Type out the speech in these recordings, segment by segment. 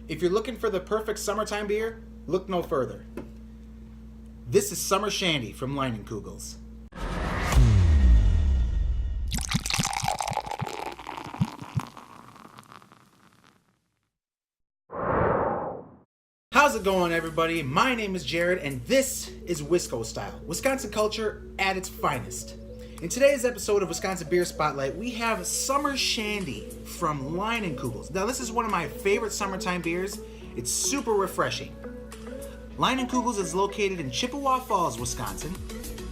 If you're looking for the perfect summertime beer, look no further. This is Summer Shandy from Leinenkugels. How's it going, everybody? My name is Jared, and this is Wisco Style, Wisconsin culture at its finest. In today's episode of Wisconsin Beer Spotlight, we have Summer Shandy from Leinenkugels. Now, this is one of my favorite summertime beers. It's super refreshing. Leinenkugels is located in Chippewa Falls, Wisconsin,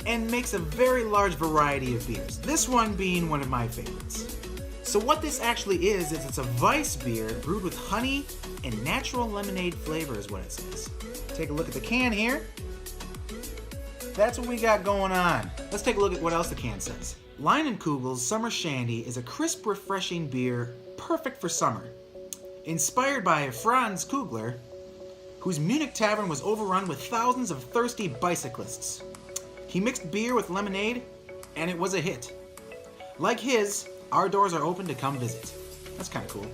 and makes a very large variety of beers, this one being one of my favorites. So what this actually is it's a Weiss beer brewed with honey and natural lemonade flavor is what it says. Take a look at the can here. That's what we got going on. Let's take a look at what else the can says. Leinenkugels Summer Shandy is a crisp, refreshing beer perfect for summer. Inspired by Franz Kugler, whose Munich tavern was overrun with thousands of thirsty bicyclists. He mixed beer with lemonade, and it was a hit. Like his, our doors are open to come visit. That's kind of cool.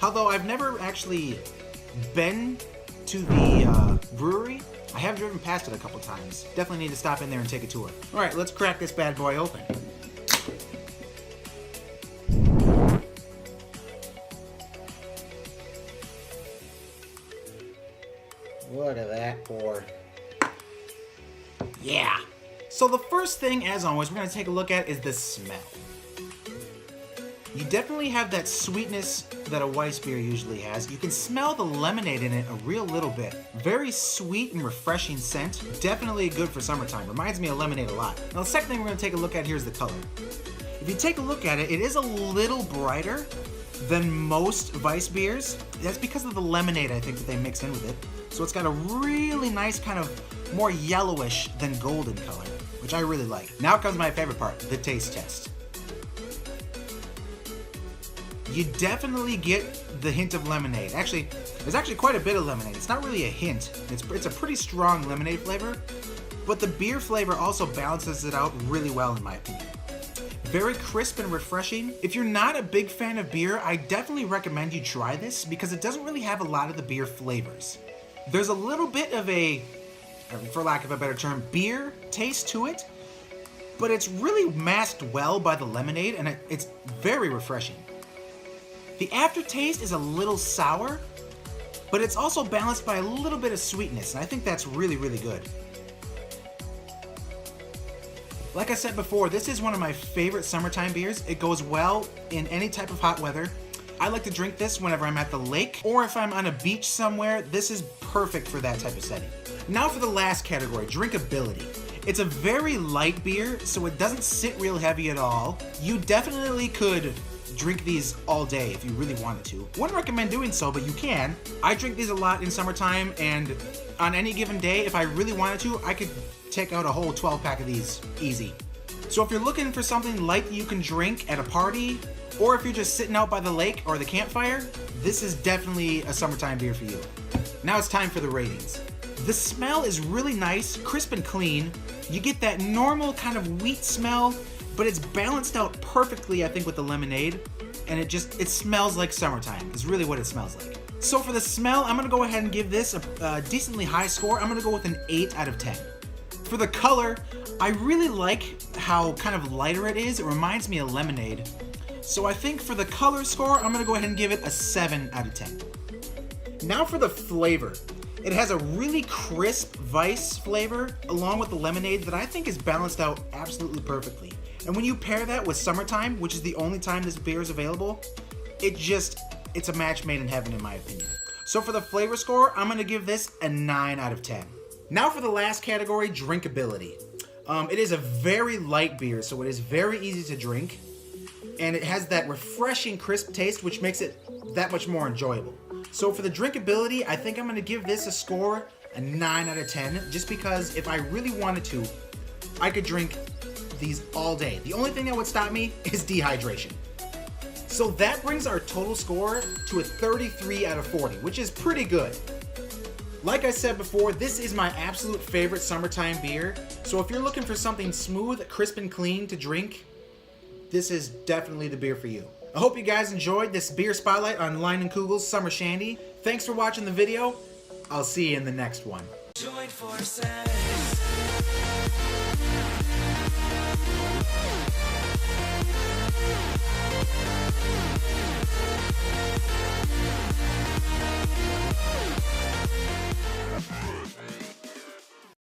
Although I've never actually been to the brewery, I have driven past it a couple times. Definitely need to stop in there and take a tour. All right, let's crack this bad boy open. Look at that pour. Yeah. So the first thing, as always, we're going to take a look at is the smell. You definitely have that sweetness that a Weiss beer usually has. You can smell the lemonade in it a real little bit. Very sweet and refreshing scent. Definitely good for summertime. Reminds me of lemonade a lot. Now the second thing we're going to take a look at here is the color. If you take a look at it, it is a little brighter than most Weiss beers. That's because of the lemonade, I think, that they mix in with it. So it's got a really nice kind of more yellowish than golden color, which I really like. Now comes my favorite part, the taste test. You definitely get the hint of lemonade. Actually, there's actually quite a bit of lemonade. It's not really a hint. It's a pretty strong lemonade flavor, but the beer flavor also balances it out really well in my opinion. Very crisp and refreshing. If you're not a big fan of beer, I definitely recommend you try this because it doesn't really have a lot of the beer flavors. There's a little bit of a, for lack of a better term, beer taste to it, but it's really masked well by the lemonade and it's very refreshing. The aftertaste is a little sour, but it's also balanced by a little bit of sweetness, and I think that's really, really good. Like I said before, this is one of my favorite summertime beers. It goes well in any type of hot weather. I like to drink this whenever I'm at the lake, or if I'm on a beach somewhere, this is perfect for that type of setting. Now for the last category, drinkability. It's a very light beer, so it doesn't sit real heavy at all. You definitely could drink these all day if you really wanted to. Wouldn't recommend doing so, but you can. I drink these a lot in summertime, and on any given day, if I really wanted to, I could take out a whole 12-pack of these easy. So if you're looking for something light that you can drink at a party, or if you're just sitting out by the lake or the campfire, this is definitely a summertime beer for you. Now it's time for the ratings. The smell is really nice, crisp and clean. You get that normal kind of wheat smell, but it's balanced out perfectly, I think, with the lemonade, and it smells like summertime, is really what it smells like. So for the smell, I'm gonna go ahead and give this a decently high score. I'm gonna go with an 8 out of 10. For the color, I really like how kind of lighter it is. It reminds me of lemonade. So I think for the color score, I'm gonna go ahead and give it a 7 out of 10. Now for the flavor. It has a really crisp Weiss flavor along with the lemonade that I think is balanced out absolutely perfectly. And when you pair that with summertime, which is the only time this beer is available, it's a match made in heaven in my opinion. So for the flavor score, I'm gonna give this a 9 out of 10. Now for the last category, drinkability. It is a very light beer, so it is very easy to drink. And it has that refreshing crisp taste, which makes it that much more enjoyable. So for the drinkability, I think I'm gonna give this a score, a 9 out of 10, just because if I really wanted to, I could drink these all day. The only thing that would stop me is dehydration. So that brings our total score to a 33 out of 40, which is pretty good. Like I said before, this is my absolute favorite summertime beer. So if you're looking for something smooth, crisp, and clean to drink, this is definitely the beer for you. I hope you guys enjoyed this beer spotlight on Leinenkugels Summer Shandy. Thanks for watching the video. I'll see you in the next one. Join forces.